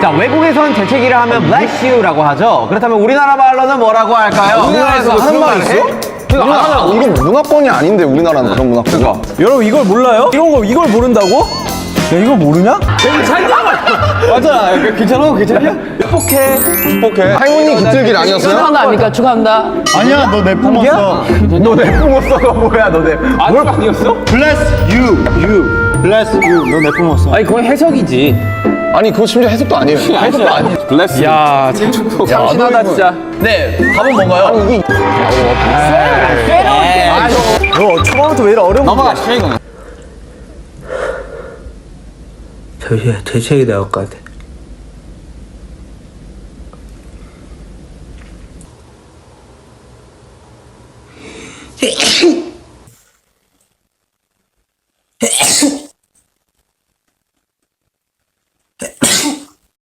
자, 외국에선 재채기를 하면 bless you라고 하죠. 그렇다면 우리나라 말로는 뭐라고 할까요? 우리나라에서 하는 말 있어? 이거 문화권이 아닌데 우리나라는 그런 문화권이야. 여러분 이걸 몰라요? 이걸 모른다고? 야 이거 모르냐? 맞아. 괜찮아? 괜찮냐? 축복해. 할머니 깃들길 아니었어요? 축하한다 아닙니까? 축하한다. 아니야, 너 내 품었어. 너 내뿜었어가 뭐야, 너 내. 뭘 아니었어? Bless you. Bless you. 너 내 품었어. 아니, 그건 해석이지. 아니 그거 심지어 해석도 아니에요. 해석도 아니에요. 블레스. 야, 참신하다, 진짜. 네, 답은 뭔가요? 이게 너 초반부터 왜 이래 어려운 거? 넘어가시죠 이거는. 재채기 나올 것 같아.